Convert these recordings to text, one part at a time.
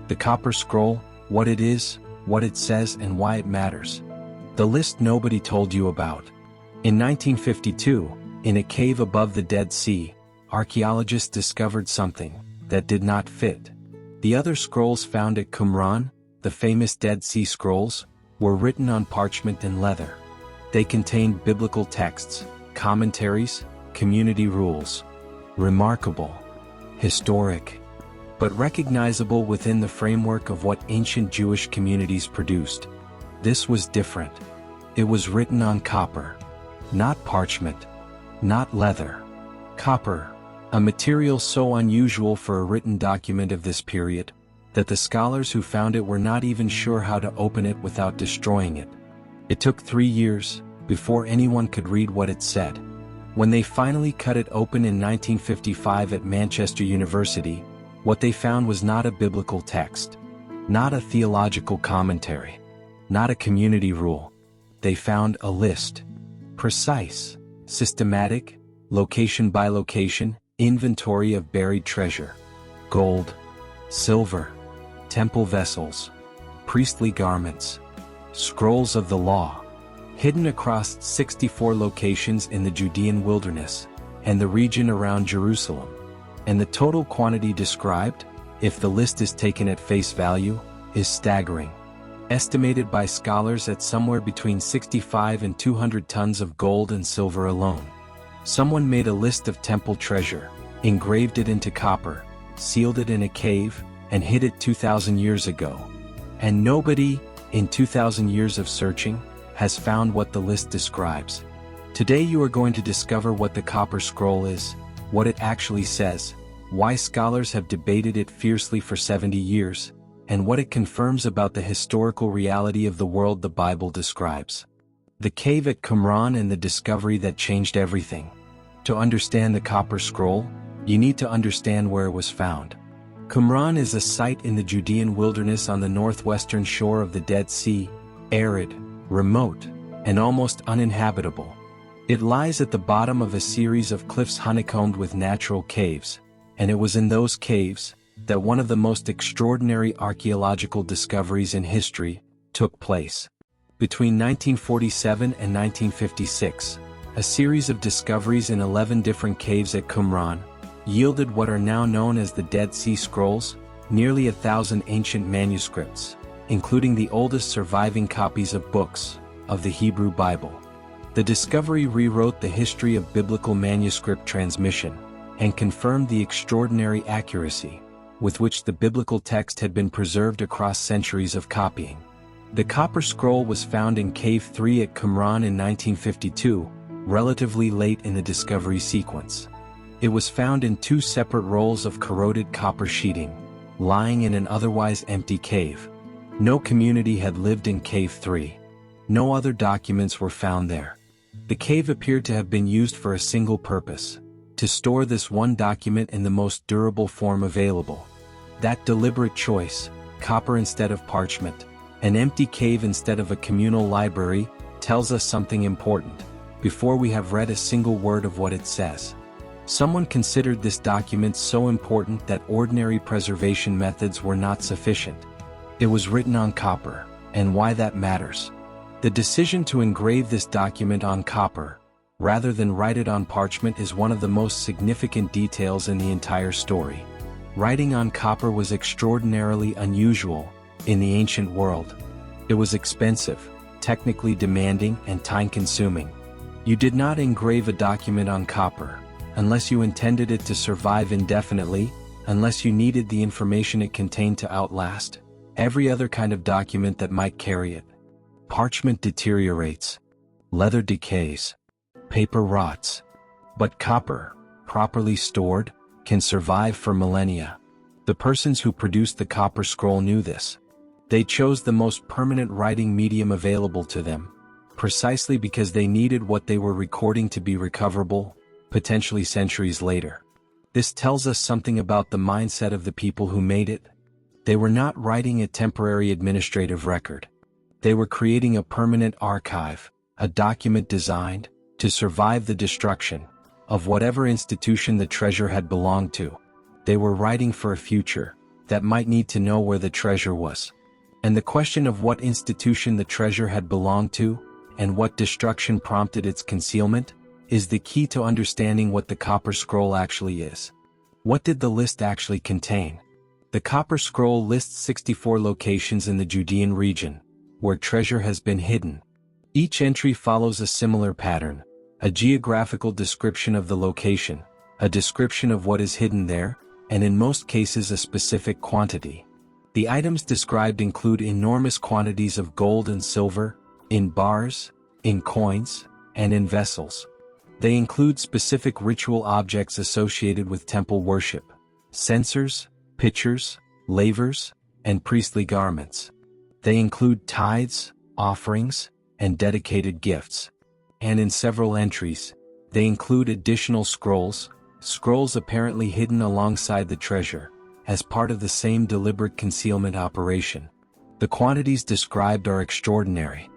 The copper scroll, what it is, what it says, and why it matters. The list nobody told you about. In 1952, in a cave above the Dead Sea, archaeologists discovered something that did not fit. The other scrolls found at Qumran, the famous Dead Sea Scrolls, were written on parchment and leather. They contained biblical texts, commentaries, community rules. Remarkable, historic, but recognizable within the framework of what ancient Jewish communities produced. This was different. It was written on copper. Not parchment. Not leather. Copper, a material so unusual for a written document of this period, that the scholars who found it were not even sure how to open it without destroying it. It took 3 years before anyone could read what it said. When they finally cut it open in 1955 at Manchester University, what they found was not a biblical text, not a theological commentary, not a community rule. They found a list. Precise, systematic, location by location, inventory of buried treasure. Gold, silver, temple vessels, priestly garments, scrolls of the law, hidden across 64 locations in the Judean wilderness and the region around Jerusalem. And the total quantity described, if the list is taken at face value, is staggering. Estimated by scholars at somewhere between 65 and 200 tons of gold and silver alone. Someone made a list of temple treasure, engraved it into copper, sealed it in a cave, and hid it 2,000 years ago. And nobody, in 2,000 years of searching, has found what the list describes. Today you are going to discover what the copper scroll is, what it actually says, why scholars have debated it fiercely for 70 years, and what it confirms about the historical reality of the world the Bible describes. The cave at Qumran and the discovery that changed everything. To understand the copper scroll, you need to understand where it was found. Qumran is a site in the Judean wilderness on the northwestern shore of the Dead Sea, arid, remote, and almost uninhabitable. It lies at the bottom of a series of cliffs honeycombed with natural caves, and it was in those caves that one of the most extraordinary archaeological discoveries in history took place. Between 1947 and 1956, a series of discoveries in 11 different caves at Qumran yielded what are now known as the Dead Sea Scrolls, nearly 1,000 ancient manuscripts, including the oldest surviving copies of books of the Hebrew Bible. The discovery rewrote the history of biblical manuscript transmission and confirmed the extraordinary accuracy with which the biblical text had been preserved across centuries of copying. The copper scroll was found in Cave 3 at Qumran in 1952, relatively late in the discovery sequence. It was found in 2 separate rolls of corroded copper sheeting, lying in an otherwise empty cave. No community had lived in Cave 3. No other documents were found there. The cave appeared to have been used for a single purpose: to store this one document in the most durable form available. That deliberate choice, copper instead of parchment, an empty cave instead of a communal library, tells us something important, before we have read a single word of what it says. Someone considered this document so important that ordinary preservation methods were not sufficient. It was written on copper, and why that matters. The decision to engrave this document on copper, rather than write it on parchment, is one of the most significant details in the entire story. Writing on copper was extraordinarily unusual in the ancient world. It was expensive, technically demanding, and time-consuming. You did not engrave a document on copper unless you intended it to survive indefinitely, unless you needed the information it contained to outlast every other kind of document that might carry it. Parchment deteriorates. Leather decays. Paper rots. But copper, properly stored, can survive for millennia. The persons who produced the copper scroll knew this. They chose the most permanent writing medium available to them, precisely because they needed what they were recording to be recoverable, potentially centuries later. This tells us something about the mindset of the people who made it. They were not writing a temporary administrative record. They were creating a permanent archive, a document designed to survive the destruction of whatever institution the treasure had belonged to. They were writing for a future, that might need to know where the treasure was. And the question of what institution the treasure had belonged to, and what destruction prompted its concealment, is the key to understanding what the Copper Scroll actually is. What did the list actually contain? The Copper Scroll lists 64 locations in the Judean region, where treasure has been hidden. Each entry follows a similar pattern: a geographical description of the location, a description of what is hidden there, and in most cases a specific quantity. The items described include enormous quantities of gold and silver, in bars, in coins, and in vessels. They include specific ritual objects associated with temple worship: censers, pitchers, lavers, and priestly garments. They include tithes, offerings, and dedicated gifts. And in several entries, they include additional scrolls apparently hidden alongside the treasure, as part of the same deliberate concealment operation. The quantities described are extraordinary.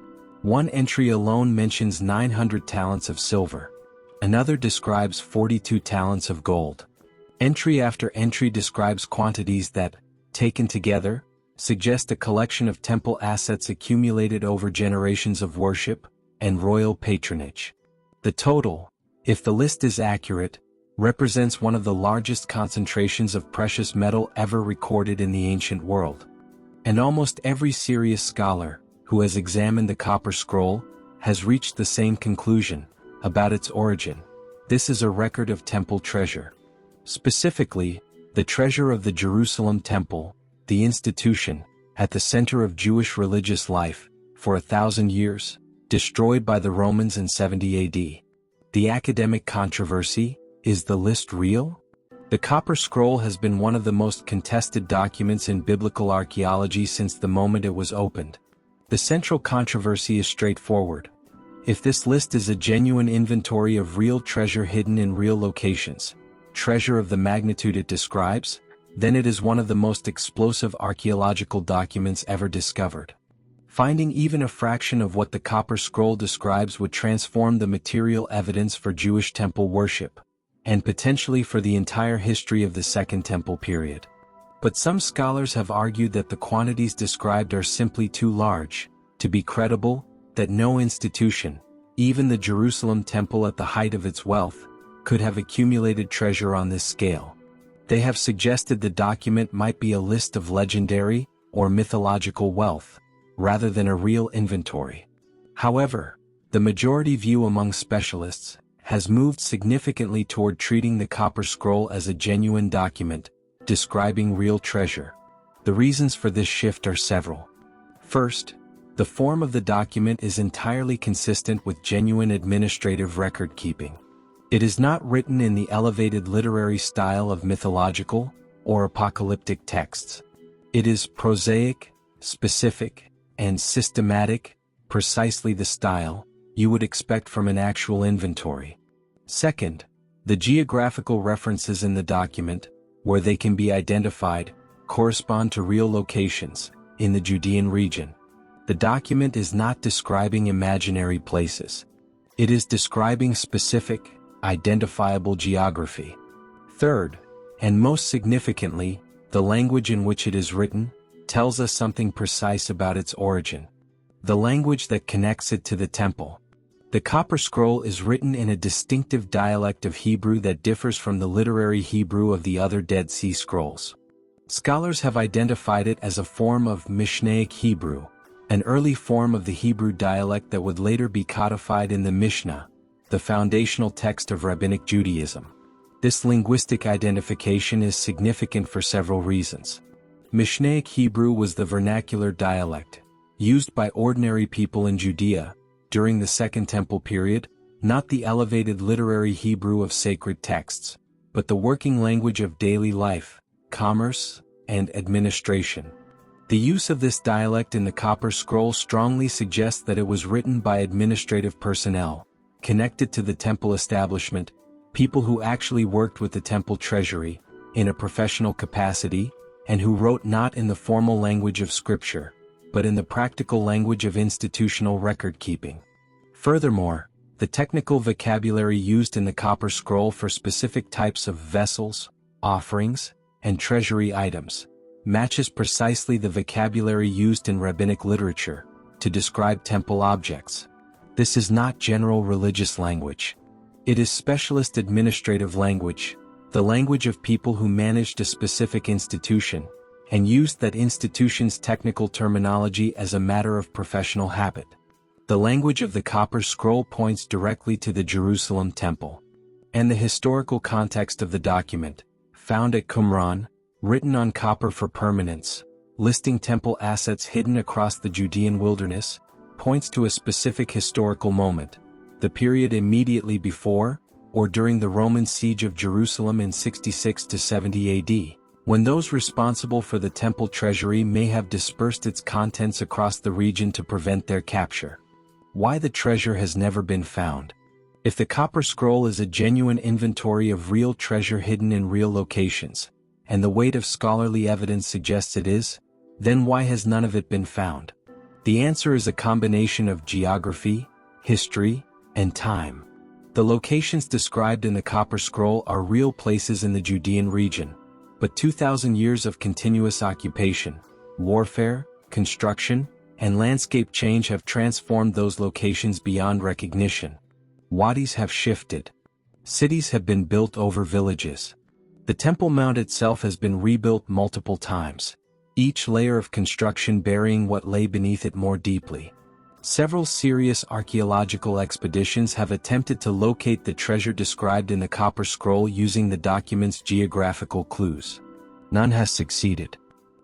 One entry alone mentions 900 talents of silver. Another describes 42 talents of gold. Entry after entry describes quantities that, taken together, suggest a collection of temple assets accumulated over generations of worship and royal patronage. The total, if the list is accurate, represents one of the largest concentrations of precious metal ever recorded in the ancient world. And almost every serious scholar who has examined the Copper Scroll has reached the same conclusion about its origin. This is a record of temple treasure. Specifically, the treasure of the Jerusalem Temple, the institution, at the center of Jewish religious life, for 1,000 years, destroyed by the Romans in 70 AD. The academic controversy: is the list real? The Copper Scroll has been one of the most contested documents in biblical archaeology since the moment it was opened. The central controversy is straightforward. If this list is a genuine inventory of real treasure hidden in real locations, treasure of the magnitude it describes, then it is one of the most explosive archaeological documents ever discovered. Finding even a fraction of what the Copper Scroll describes would transform the material evidence for Jewish temple worship, and potentially for the entire history of the Second Temple period. But some scholars have argued that the quantities described are simply too large to be credible, that no institution, even the Jerusalem Temple at the height of its wealth, could have accumulated treasure on this scale. They have suggested the document might be a list of legendary or mythological wealth, rather than a real inventory. However, the majority view among specialists has moved significantly toward treating the Copper Scroll as a genuine document, describing real treasure. The reasons for this shift are several. First, the form of the document is entirely consistent with genuine administrative record-keeping. It is not written in the elevated literary style of mythological or apocalyptic texts. It is prosaic, specific, and systematic, precisely the style you would expect from an actual inventory. Second, the geographical references in the document, where they can be identified, correspond to real locations in the Judean region. The document is not describing imaginary places. It is describing specific, identifiable geography. Third, and most significantly, the language in which it is written tells us something precise about its origin. The language that connects it to the temple. The Copper Scroll is written in a distinctive dialect of Hebrew that differs from the literary Hebrew of the other Dead Sea Scrolls. Scholars have identified it as a form of Mishnaic Hebrew, an early form of the Hebrew dialect that would later be codified in the Mishnah, the foundational text of Rabbinic Judaism. This linguistic identification is significant for several reasons. Mishnaic Hebrew was the vernacular dialect used by ordinary people in Judea during the Second Temple period, not the elevated literary Hebrew of sacred texts, but the working language of daily life, commerce, and administration. The use of this dialect in the Copper Scroll strongly suggests that it was written by administrative personnel connected to the temple establishment, people who actually worked with the temple treasury in a professional capacity, and who wrote not in the formal language of Scripture, but in the practical language of institutional record-keeping. Furthermore, the technical vocabulary used in the Copper Scroll for specific types of vessels, offerings, and treasury items matches precisely the vocabulary used in rabbinic literature to describe temple objects. This is not general religious language. It is specialist administrative language, the language of people who managed a specific institution, and used that institution's technical terminology as a matter of professional habit. The language of the copper scroll points directly to the Jerusalem temple. And the historical context of the document, found at Qumran, written on copper for permanence, listing temple assets hidden across the Judean wilderness, points to a specific historical moment, the period immediately before, or during the Roman siege of Jerusalem in 66 to 70 AD, when those responsible for the temple treasury may have dispersed its contents across the region to prevent their capture. Why the treasure has never been found. If the copper scroll is a genuine inventory of real treasure hidden in real locations, and the weight of scholarly evidence suggests it is, then why has none of it been found? The answer is a combination of geography, history, and time. The locations described in the copper scroll are real places in the Judean region, but 2,000 years of continuous occupation, warfare, construction, and landscape change have transformed those locations beyond recognition. Wadis have shifted. Cities have been built over villages. The Temple Mount itself has been rebuilt multiple times, each layer of construction burying what lay beneath it more deeply. Several serious archaeological expeditions have attempted to locate the treasure described in the copper scroll using the document's geographical clues. None has succeeded.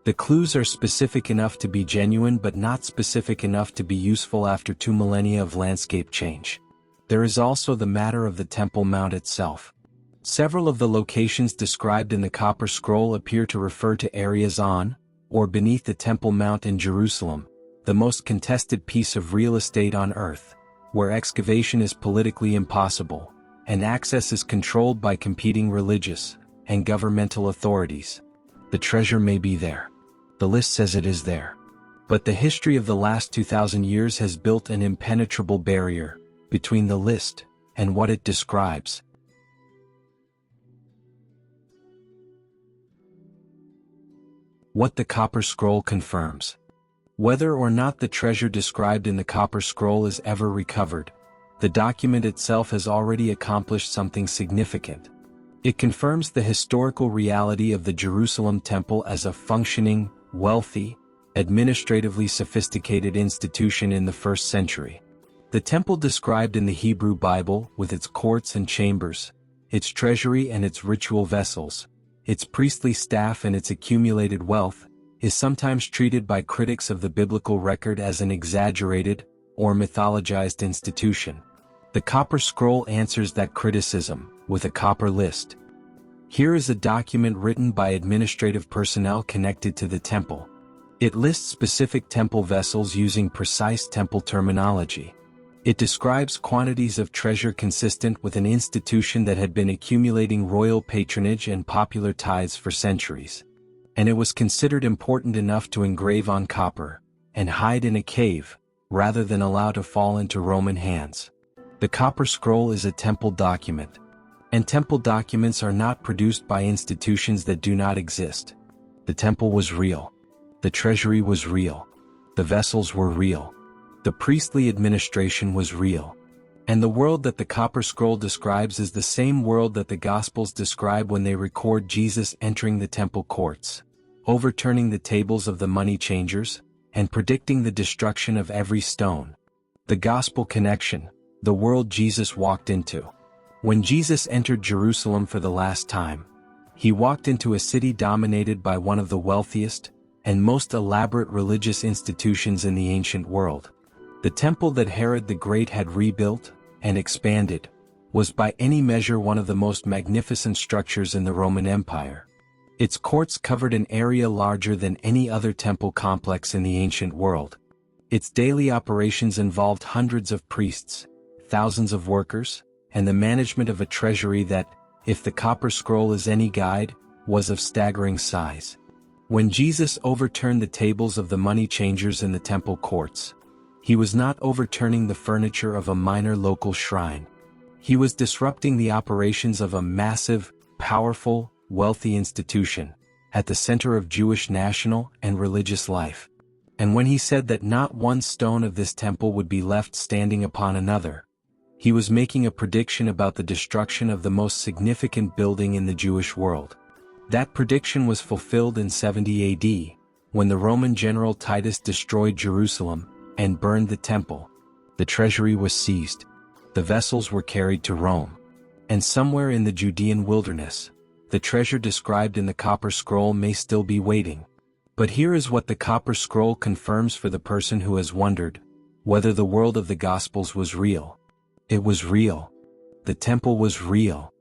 The clues are specific enough to be genuine but not specific enough to be useful after 2 millennia of landscape change. There is also the matter of the Temple Mount itself. Several of the locations described in the copper scroll appear to refer to areas on, or beneath the Temple Mount in Jerusalem, the most contested piece of real estate on earth, where excavation is politically impossible, and access is controlled by competing religious and governmental authorities. The treasure may be there. The list says it is there. But the history of the last 2,000 years has built an impenetrable barrier between the list and what it describes. What the copper scroll confirms. Whether or not the treasure described in the copper scroll is ever recovered, the document itself has already accomplished something significant. It confirms the historical reality of the Jerusalem temple as a functioning, wealthy, administratively sophisticated institution in the 1st century. The temple described in the Hebrew Bible, with its courts and chambers, its treasury and its ritual vessels, its priestly staff and its accumulated wealth, is sometimes treated by critics of the biblical record as an exaggerated or mythologized institution. The copper scroll answers that criticism with a copper list. Here is a document written by administrative personnel connected to the temple. It lists specific temple vessels using precise temple terminology. It describes quantities of treasure consistent with an institution that had been accumulating royal patronage and popular tithes for centuries. And it was considered important enough to engrave on copper and hide in a cave, rather than allow to fall into Roman hands. The copper scroll is a temple document. And temple documents are not produced by institutions that do not exist. The temple was real. The treasury was real. The vessels were real. The priestly administration was real. And the world that the copper scroll describes is the same world that the Gospels describe when they record Jesus entering the temple courts, overturning the tables of the money changers, and predicting the destruction of every stone. The gospel connection, the world Jesus walked into. When Jesus entered Jerusalem for the last time, he walked into a city dominated by one of the wealthiest and most elaborate religious institutions in the ancient world. The temple that Herod the Great had rebuilt and expanded was by any measure one of the most magnificent structures in the Roman Empire. Its courts covered an area larger than any other temple complex in the ancient world. Its daily operations involved hundreds of priests, thousands of workers, and the management of a treasury that, if the copper scroll is any guide, was of staggering size. When Jesus overturned the tables of the money changers in the temple courts, he was not overturning the furniture of a minor local shrine. He was disrupting the operations of a massive, powerful, wealthy institution, at the center of Jewish national and religious life. And when he said that not one stone of this temple would be left standing upon another, he was making a prediction about the destruction of the most significant building in the Jewish world. That prediction was fulfilled in 70 AD, when the Roman general Titus destroyed Jerusalem and burned the temple. The treasury was seized. The vessels were carried to Rome. And somewhere in the Judean wilderness, the treasure described in the copper scroll may still be waiting. But here is what the copper scroll confirms for the person who has wondered whether the world of the Gospels was real. It was real. The temple was real.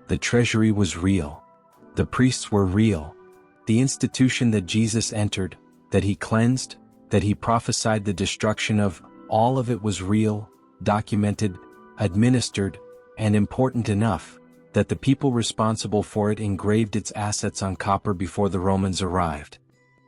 The treasury was real. The priests were real. The institution that Jesus entered, that he cleansed, that he prophesied the destruction of, all of it was real, documented, administered, and important enough that the people responsible for it engraved its assets on copper before the Romans arrived.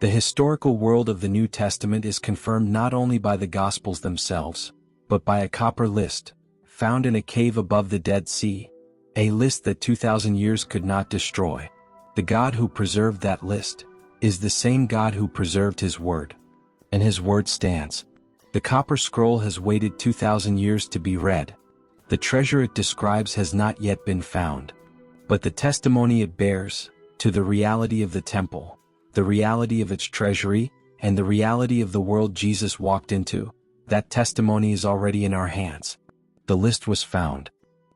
The historical world of the New Testament is confirmed not only by the Gospels themselves, but by a copper list, found in a cave above the Dead Sea, a list that 2,000 years could not destroy. The God who preserved that list is the same God who preserved his word. And his word stands. The copper scroll has waited 2,000 years to be read. The treasure it describes has not yet been found. But the testimony it bears to the reality of the temple, the reality of its treasury, and the reality of the world Jesus walked into, that testimony is already in our hands. The list was found.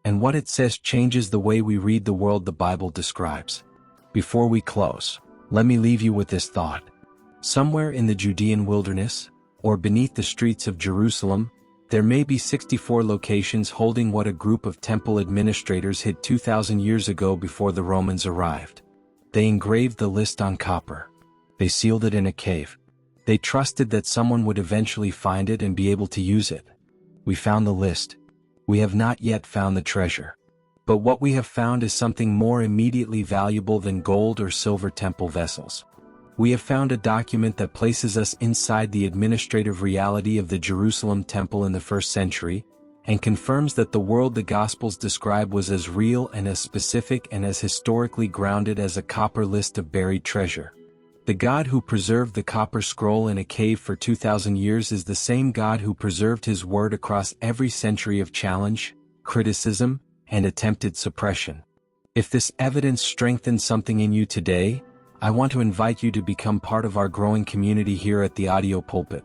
And what it says changes the way we read the world the Bible describes. Before we close, let me leave you with this thought. Somewhere in the Judean wilderness, or beneath the streets of Jerusalem, there may be 64 locations holding what a group of temple administrators hid 2,000 years ago before the Romans arrived. They engraved the list on copper. They sealed it in a cave. They trusted that someone would eventually find it and be able to use it. We found the list. We have not yet found the treasure. But what we have found is something more immediately valuable than gold or silver temple vessels. We have found a document that places us inside the administrative reality of the Jerusalem temple in the 1st century, and confirms that the world the Gospels describe was as real and as specific and as historically grounded as a copper list of buried treasure. The God who preserved the copper scroll in a cave for 2,000 years is the same God who preserved his word across every century of challenge, criticism, and attempted suppression. If this evidence strengthens something in you today, I want to invite you to become part of our growing community here at the Audio Pulpit.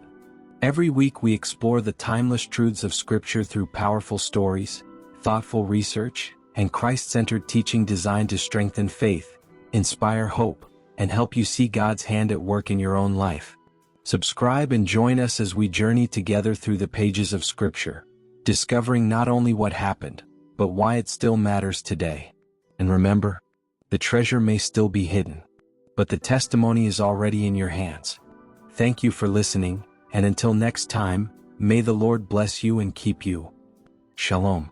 Every week we explore the timeless truths of Scripture through powerful stories, thoughtful research, and Christ-centered teaching designed to strengthen faith, inspire hope, and help you see God's hand at work in your own life. Subscribe and join us as we journey together through the pages of Scripture, discovering not only what happened, but why it still matters today. And remember, the treasure may still be hidden, but the testimony is already in your hands. Thank you for listening, and until next time, may the Lord bless you and keep you. Shalom.